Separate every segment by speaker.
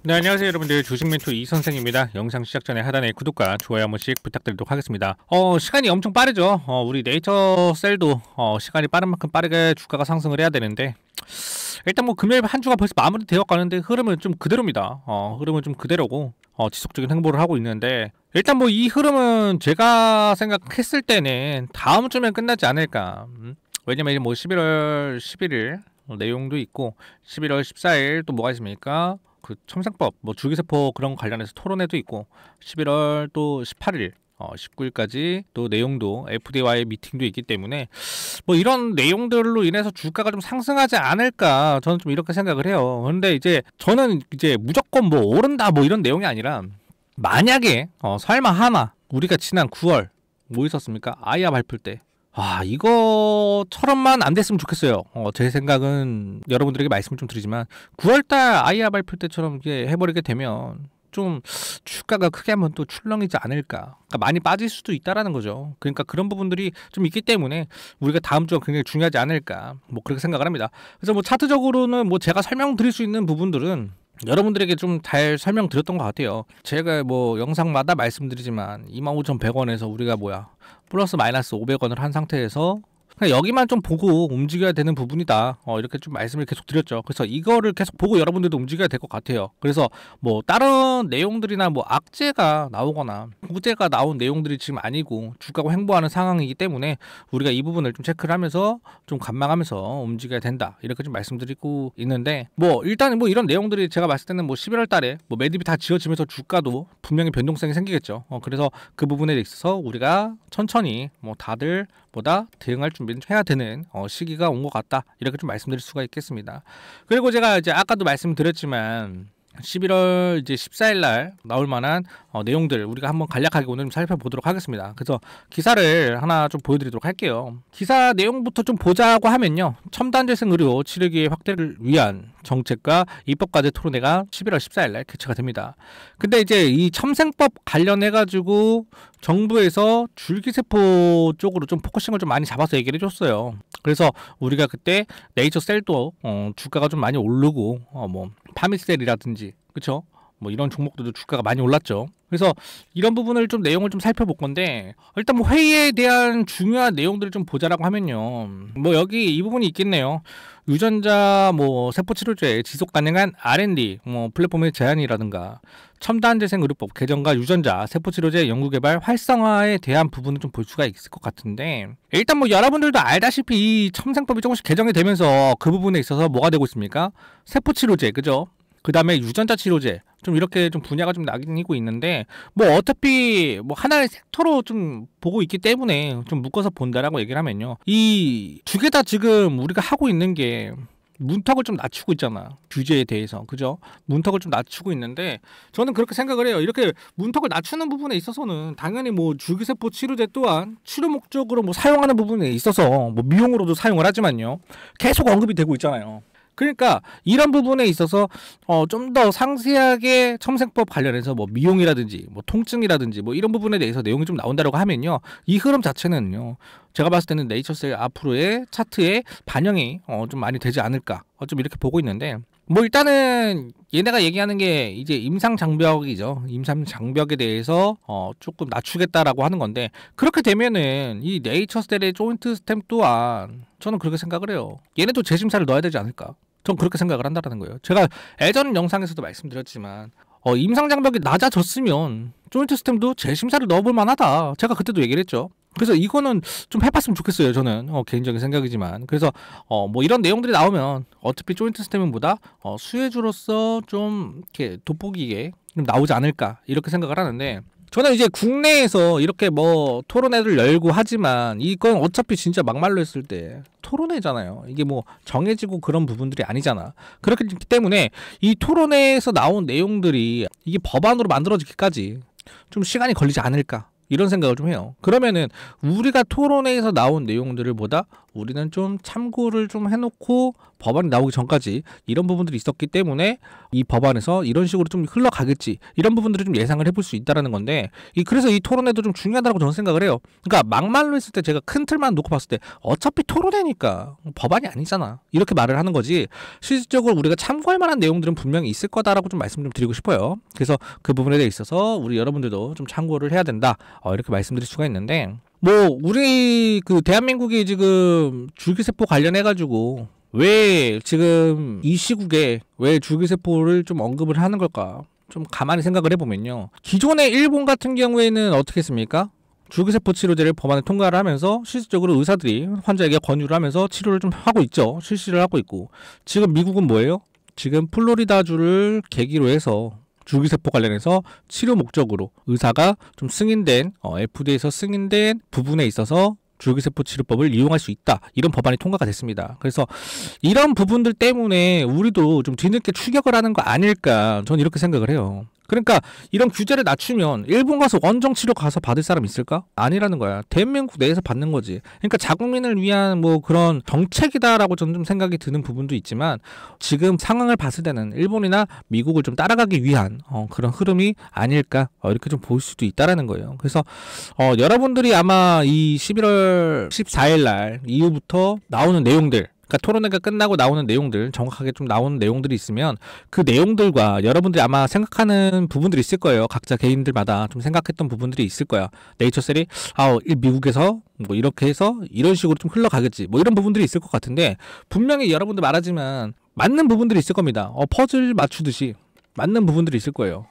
Speaker 1: 네, 안녕하세요 여러분들. 주식멘토 이선생입니다. 영상 시작 전에 하단에 구독과 좋아요 한 번씩 부탁드리도록 하겠습니다. 시간이 엄청 빠르죠. 우리 네이처셀도 시간이 빠른 만큼 빠르게 주가가 상승을 해야 되는데, 일단 뭐 금요일 한 주가 벌써 마무리 되어 가는데 흐름은 좀 그대로입니다. 흐름은 좀 그대로고 지속적인 행보를 하고 있는데, 일단 뭐 이 흐름은 제가 생각했을 때는 다음 주면 끝나지 않을까. 왜냐면 뭐 11월 11일 내용도 있고 11월 14일 또 뭐가 있습니까? 그 첨상법 뭐 줄기세포 그런 관련해서 토론회도 있고, 11월 또 18일 19일까지 또 내용도 FDA와의 미팅도 있기 때문에 뭐 이런 내용들로 인해서 주가가 좀 상승하지 않을까, 저는 좀 이렇게 생각을 해요. 그런데 이제 저는 이제 무조건 뭐 오른다 뭐 이런 내용이 아니라, 만약에 설마 하나 우리가 지난 9월 뭐 있었습니까? 아이아 발표 때 이거처럼만 안 됐으면 좋겠어요. 제 생각은 여러분들에게 말씀을 좀 드리지만, 9월달 아이아 발표 때처럼 이게 해버리게 되면 좀 주가가 크게 한번 또 출렁이지 않을까. 그러니까 많이 빠질 수도 있다라는 거죠. 그러니까 그런 부분들이 좀 있기 때문에 우리가 다음 주가 굉장히 중요하지 않을까, 뭐 그렇게 생각을 합니다. 그래서 뭐 차트적으로는 뭐 제가 설명드릴 수 있는 부분들은 여러분들에게 좀 잘 설명드렸던 것 같아요. 제가 뭐 영상마다 말씀드리지만 25,100원에서 우리가 플러스 마이너스 500원을 한 상태에서 그냥 여기만 좀 보고 움직여야 되는 부분이다, 이렇게 좀 말씀을 계속 드렸죠. 그래서 이거를 계속 보고 여러분들도 움직여야 될 것 같아요. 그래서 뭐 다른 내용들이나 뭐 악재가 나오거나 구제가 나온 내용들이 지금 아니고 주가가 횡보하는 상황이기 때문에 우리가 이 부분을 좀 체크를 하면서 좀 관망하면서 움직여야 된다, 이렇게 좀 말씀드리고 있는데, 뭐 일단 뭐 이런 내용들이 제가 봤을 때는 뭐 11월 달에 뭐 매듭이 다 지어지면서 주가도 분명히 변동성이 생기겠죠. 그래서 그 부분에 있어서 우리가 천천히 뭐 다들 보다 대응할 준비를 해야 되는 시기가 온 것 같다, 이렇게 좀 말씀드릴 수가 있겠습니다. 그리고 제가 이제 아까도 말씀드렸지만 11월 이제 14일 날 나올 만한 내용들 우리가 한번 간략하게 오늘 좀 살펴보도록 하겠습니다. 그래서 기사를 하나 좀 보여드리도록 할게요. 기사 내용부터 좀 보자고 하면요, 첨단 재생 의료 치료기의 확대를 위한 정책과 입법과제 토론회가 11월 14일 날 개최가 됩니다. 근데 이제 이 첨생법 관련해 가지고 정부에서 줄기세포 쪽으로 좀 포커싱을 좀 많이 잡아서 얘기를 해줬어요. 그래서 우리가 그때 네이처셀도 주가가 좀 많이 오르고 뭐 파미셀이라든지 그쵸? 뭐 이런 종목들도 주가가 많이 올랐죠. 그래서 이런 부분을 좀 내용을 좀 살펴볼 건데, 일단 뭐 회의에 대한 중요한 내용들을 좀 보자라고 하면요, 뭐 여기 이 부분이 있겠네요. 유전자 뭐 세포 치료제 지속 가능한 R&D 뭐 플랫폼의 제한이라든가 첨단 재생 의료법 개정과 유전자 세포 치료제 연구 개발 활성화에 대한 부분은 좀 볼 수가 있을 것 같은데, 일단 뭐 여러분들도 알다시피 이 첨생법이 조금씩 개정이 되면서 그 부분에 있어서 뭐가 되고 있습니까? 세포 치료제, 그죠? 그 다음에 유전자 치료제, 좀 이렇게 좀 분야가 좀 나뉘고 있는데, 뭐 어차피 뭐 하나의 섹터로 좀 보고 있기 때문에 좀 묶어서 본다라고 얘기를 하면요, 이 두 개 다 지금 우리가 하고 있는 게 문턱을 좀 낮추고 있잖아, 규제에 대해서. 그죠? 문턱을 좀 낮추고 있는데, 저는 그렇게 생각을 해요. 이렇게 문턱을 낮추는 부분에 있어서는 당연히 뭐 줄기세포 치료제 또한 치료 목적으로 뭐 사용하는 부분에 있어서 뭐 미용으로도 사용을 하지만요, 계속 언급이 되고 있잖아요. 그러니까 이런 부분에 있어서 좀 더 상세하게 첨생법 관련해서 뭐 미용이라든지 뭐 통증이라든지 뭐 이런 부분에 대해서 내용이 좀 나온다고 하면요, 이 흐름 자체는요, 제가 봤을 때는 네이처셀 앞으로의 차트에 반영이 좀 많이 되지 않을까, 좀 이렇게 보고 있는데, 뭐 일단은 얘네가 얘기하는 게 이제 임상장벽이죠. 임상장벽에 대해서 조금 낮추겠다라고 하는 건데, 그렇게 되면은 이 네이처셀의 조인트 스탬 또한 저는 그렇게 생각을 해요. 얘네도 재심사를 넣어야 되지 않을까, 전 그렇게 생각을 한다는 거예요. 제가 예전 영상에서도 말씀드렸지만 임상장벽이 낮아졌으면 조인트 스탬도 재심사를 넣어볼 만하다, 제가 그때도 얘기를 했죠. 그래서 이거는 좀 해봤으면 좋겠어요, 저는 개인적인 생각이지만. 그래서 뭐 이런 내용들이 나오면 어차피 조인트 스탬은 보다 수혜주로서 좀 이렇게 돋보기게 좀 나오지 않을까, 이렇게 생각을 하는데, 저는 이제 국내에서 이렇게 뭐 토론회를 열고 하지만 이건 어차피 진짜 막말로 했을 때 토론회잖아요. 이게 뭐 정해지고 그런 부분들이 아니잖아. 그렇기 때문에 이 토론회에서 나온 내용들이 이게 법안으로 만들어지기까지 좀 시간이 걸리지 않을까, 이런 생각을 좀 해요. 그러면은 우리가 토론회에서 나온 내용들을 보다 우리는 좀 참고를 좀 해놓고 법안이 나오기 전까지 이런 부분들이 있었기 때문에 이 법안에서 이런 식으로 좀 흘러가겠지, 이런 부분들을 좀 예상을 해볼 수 있다라는 건데, 그래서 이 토론회도 좀 중요하다고 저는 생각을 해요. 그러니까 막말로 했을 때 제가 큰 틀만 놓고 봤을 때 어차피 토론회니까 법안이 아니잖아, 이렇게 말을 하는 거지, 실질적으로 우리가 참고할 만한 내용들은 분명히 있을 거다라고 좀 말씀 좀 드리고 싶어요. 그래서 그 부분에 대해 있어서 우리 여러분들도 좀 참고를 해야 된다, 이렇게 말씀드릴 수가 있는데, 뭐 우리 그 대한민국이 지금 줄기세포 관련해가지고 왜 지금 이 시국에 왜 줄기세포를 좀 언급을 하는 걸까, 좀 가만히 생각을 해보면요, 기존의 일본 같은 경우에는 어떻게 했습니까? 줄기세포 치료제를 법안에 통과를 하면서 실질적으로 의사들이 환자에게 권유를 하면서 치료를 좀 하고 있죠. 실시를 하고 있고, 지금 미국은 뭐예요? 지금 플로리다주를 계기로 해서 줄기세포 관련해서 치료 목적으로 의사가 좀 승인된 FDA에서 승인된 부분에 있어서 줄기세포 치료법을 이용할 수 있다, 이런 법안이 통과가 됐습니다. 그래서 이런 부분들 때문에 우리도 좀 뒤늦게 추격을 하는 거 아닐까, 저는 이렇게 생각을 해요. 그러니까 이런 규제를 낮추면 일본 가서 원정 치료 가서 받을 사람 있을까? 아니라는 거야. 대한민국 내에서 받는 거지. 그러니까 자국민을 위한 뭐 그런 정책이다라고 저는 좀 생각이 드는 부분도 있지만, 지금 상황을 봤을 때는 일본이나 미국을 좀 따라가기 위한 그런 흐름이 아닐까, 이렇게 좀 볼 수도 있다라는 거예요. 그래서 여러분들이 아마 이 11월 14일 날 이후부터 나오는 내용들, 그러니까 토론회가 끝나고 나오는 내용들, 정확하게 좀 나오는 내용들이 있으면 그 내용들과 여러분들이 아마 생각하는 부분들이 있을 거예요. 각자 개인들마다 좀 생각했던 부분들이 있을 거야. 네이처셀이 미국에서 뭐 이렇게 해서 이런 식으로 좀 흘러가겠지, 뭐 이런 부분들이 있을 것 같은데, 분명히 여러분들 말하지만 맞는 부분들이 있을 겁니다. 퍼즐 맞추듯이 맞는 부분들이 있을 거예요.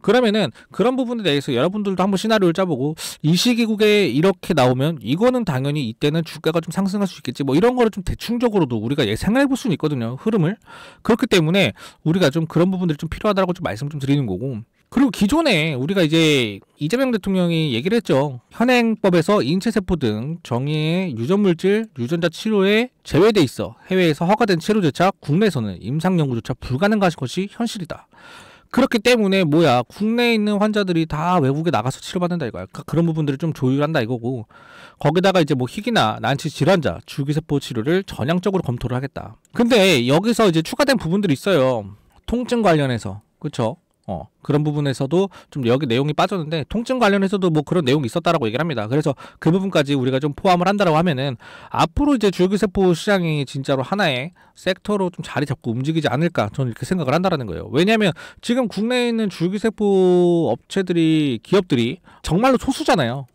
Speaker 1: 그러면은 그런 부분에 대해서 여러분들도 한번 시나리오를 짜보고, 이 시기국에 이렇게 나오면 이거는 당연히 이때는 주가가 좀 상승할 수 있겠지, 뭐 이런 거를 좀 대충적으로도 우리가 예상을 해볼 수는 있거든요, 흐름을. 그렇기 때문에 우리가 좀 그런 부분들이 좀 필요하다고 좀 말씀 좀 드리는 거고, 그리고 기존에 우리가 이제 이재명 대통령이 얘기를 했죠. 현행법에서 인체세포 등 정의의 유전물질, 유전자 치료에 제외돼 있어 해외에서 허가된 치료조차 국내에서는 임상연구조차 불가능한 것이 현실이다. 그렇기 때문에 국내에 있는 환자들이 다 외국에 나가서 치료받는다 이거야. 그러니까 그런 부분들을 좀 조율한다 이거고, 거기다가 이제 뭐 희귀나 난치 질환자 줄기세포 치료를 전향적으로 검토를 하겠다. 근데 여기서 이제 추가된 부분들이 있어요. 통증 관련해서, 그렇죠? 그런 부분에서도 좀 여기 내용이 빠졌는데, 통증 관련해서도 뭐 그런 내용이 있었다라고 얘기를 합니다. 그래서 그 부분까지 우리가 좀 포함을 한다라고 하면은 앞으로 이제 줄기세포 시장이 진짜로 하나의 섹터로 좀 자리 잡고 움직이지 않을까, 저는 이렇게 생각을 한다라는 거예요. 왜냐하면 지금 국내에 있는 줄기세포 업체들이, 기업들이 정말로 소수잖아요.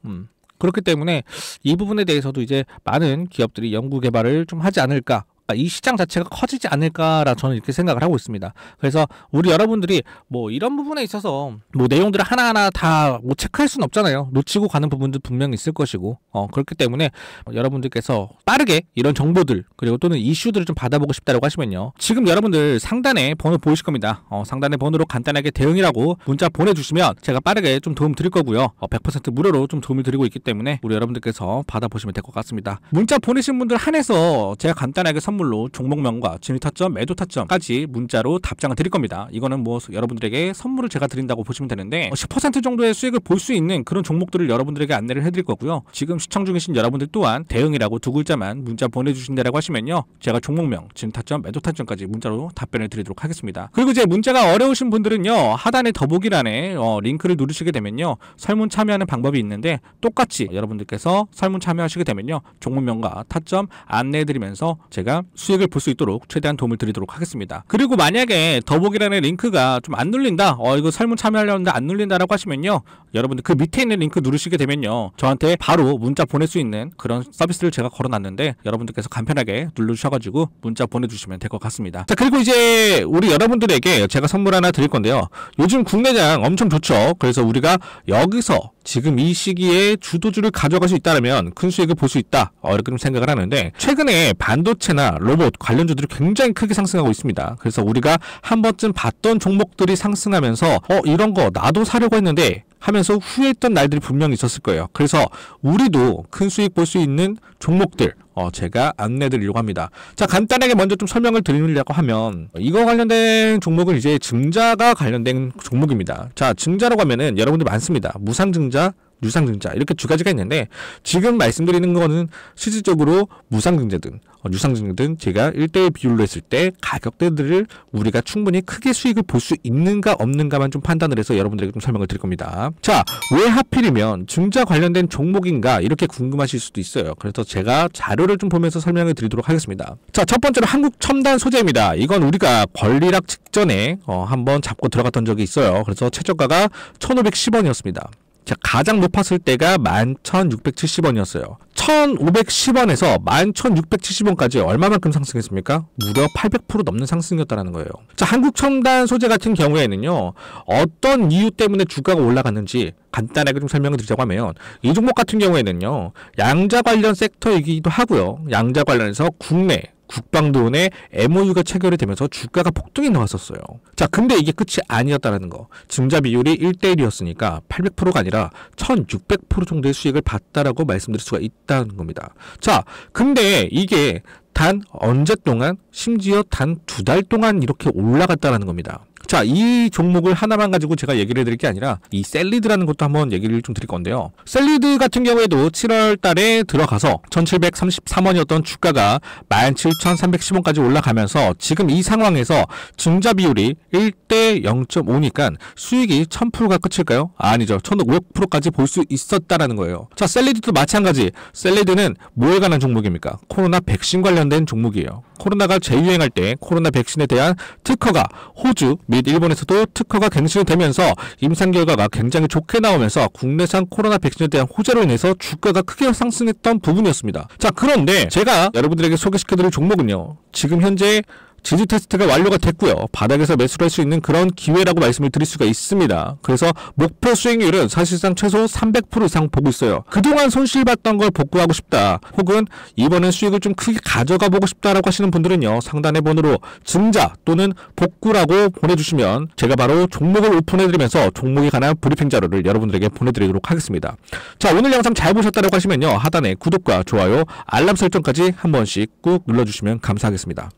Speaker 1: 그렇기 때문에 이 부분에 대해서도 이제 많은 기업들이 연구 개발을 좀 하지 않을까, 이 시장 자체가 커지지 않을까라 저는 이렇게 생각을 하고 있습니다. 그래서 우리 여러분들이 뭐 이런 부분에 있어서 뭐 내용들을 하나하나 다 뭐 체크할 수는 없잖아요. 놓치고 가는 부분도 분명히 있을 것이고, 그렇기 때문에 여러분들께서 빠르게 이런 정보들, 그리고 또는 이슈들을 좀 받아보고 싶다고 하시면요, 지금 여러분들 상단에 번호 보이실 겁니다. 상단에 번호로 간단하게 대응이라고 문자 보내주시면 제가 빠르게 좀 도움 드릴 거고요. 100% 무료로 좀 도움을 드리고 있기 때문에 우리 여러분들께서 받아보시면 될 것 같습니다. 문자 보내신 분들 한해서 제가 간단하게 선물로 종목명과 진입타점, 매도타점까지 문자로 답장을 드릴 겁니다. 이거는 뭐 여러분들에게 선물을 제가 드린다고 보시면 되는데, 10% 정도의 수익을 볼 수 있는 그런 종목들을 여러분들에게 안내를 해드릴 거고요. 지금 시청 중이신 여러분들 또한 대응이라고 두 글자만 문자 보내주신다라고 하시면요, 제가 종목명, 진입타점, 매도타점까지 문자로 답변을 드리도록 하겠습니다. 그리고 이제 문자가 어려우신 분들은요, 하단의 더보기란에 링크를 누르시게 되면요, 설문 참여하는 방법이 있는데, 똑같이 여러분들께서 설문 참여하시게 되면요, 종목명과 타점 안내해드리면서 제가 수익을 볼 수 있도록 최대한 도움을 드리도록 하겠습니다. 그리고 만약에 더보기란의 링크가 좀 안 눌린다, 이거 설문 참여하려는데 안 눌린다라고 하시면요, 여러분들 그 밑에 있는 링크 누르시게 되면요, 저한테 바로 문자 보낼 수 있는 그런 서비스를 제가 걸어놨는데, 여러분들께서 간편하게 눌러주셔가지고 문자 보내주시면 될 것 같습니다. 자, 그리고 이제 우리 여러분들에게 제가 선물 하나 드릴 건데요, 요즘 국내장 엄청 좋죠. 그래서 우리가 여기서 지금 이 시기에 주도주를 가져갈 수 있다면 큰 수익을 볼 수 있다, 이렇게 좀 생각을 하는데, 최근에 반도체나 로봇 관련주들이 굉장히 크게 상승하고 있습니다. 그래서 우리가 한 번쯤 봤던 종목들이 상승하면서 이런 거 나도 사려고 했는데 하면서 후회했던 날들이 분명히 있었을 거예요. 그래서 우리도 큰 수익 볼 수 있는 종목들 제가 안내드리려고 합니다. 자, 간단하게 먼저 좀 설명을 드리려고 하면, 이거 관련된 종목은 이제 증자가 관련된 종목입니다. 자, 증자라고 하면은 여러분들 많습니다. 무상증자,
Speaker 2: 유상증자 이렇게 두 가지가 있는데 지금 말씀드리는 거는 실질적으로 무상증자든 유상증자든 제가 1대1 비율로 했을 때 가격대들을 우리가 충분히 크게 수익을 볼 수 있는가 없는가만 좀 판단을 해서 여러분들에게 좀 설명을 드릴 겁니다. 자, 왜 하필이면 증자 관련된 종목인가 이렇게 궁금하실 수도 있어요. 그래서 제가 자료를 좀 보면서 설명을 드리도록 하겠습니다. 자, 첫 번째로 한국첨단 소재입니다. 이건 우리가 권리락 직전에 한번 잡고 들어갔던 적이 있어요. 그래서 최저가가 1,510원이었습니다. 자, 가장 높았을 때가 11,670원이었어요. 1,510원에서 11,670원까지 얼마만큼 상승했습니까? 무려 800% 넘는 상승이었다는 거예요. 자, 한국첨단 소재 같은 경우에는요, 어떤 이유 때문에 주가가 올라갔는지 간단하게 좀 설명을 드리자고 하면, 이 종목 같은 경우에는요, 양자 관련 섹터이기도 하고요. 양자 관련해서 국내 국방부의 MOU가 체결이 되면서 주가가 폭등이 나왔었어요. 자, 근데 이게 끝이 아니었다는 거. 증자 비율이 1대1이었으니까 800%가 아니라 1600% 정도의 수익을 봤다라고 말씀드릴 수가 있다는 겁니다. 자, 근데 이게 단 언제 동안, 심지어 단 2달 동안 이렇게 올라갔다는 겁니다. 자, 이 종목을 하나만 가지고 제가 얘기를 해드릴 게 아니라 이 셀리드라는 것도 한번 얘기를 좀 드릴 건데요. 셀리드 같은 경우에도 7월 달에 들어가서 1733원이었던 주가가 17,310원까지 올라가면서 지금 이 상황에서 증자 비율이 1대 0.5니까 수익이 1000%가 끝일까요? 아니죠. 1500%까지 볼 수 있었다라는 거예요. 자, 셀리드도 마찬가지. 셀리드는 뭐에 관한 종목입니까? 코로나 백신 관련된 종목이에요. 코로나가 재유행할 때 코로나 백신에 대한 특허가 호주 및 일본에서도 특허가 갱신이 되면서 임상 결과가 굉장히 좋게 나오면서 국내산 코로나 백신에 대한 호재로 인해서 주가가 크게 상승했던 부분이었습니다. 자, 그런데 제가 여러분들에게 소개시켜드릴 종목은요, 지금 현재 지지 테스트가 완료가 됐고요. 바닥에서 매수를 할 수 있는 그런 기회라고 말씀을 드릴 수가 있습니다. 그래서 목표 수익률은 사실상 최소 300% 이상 보고 있어요. 그동안 손실봤던 걸 복구하고 싶다, 혹은 이번엔 수익을 좀 크게 가져가 보고 싶다라고 하시는 분들은요, 상단의 번호로 증자 또는 복구라고 보내주시면 제가 바로 종목을 오픈해드리면서 종목에 관한 브리핑 자료를 여러분들에게 보내드리도록 하겠습니다. 자, 오늘 영상 잘 보셨다고 하시면요, 하단에 구독과 좋아요, 알람 설정까지 한 번씩 꾹 눌러주시면 감사하겠습니다.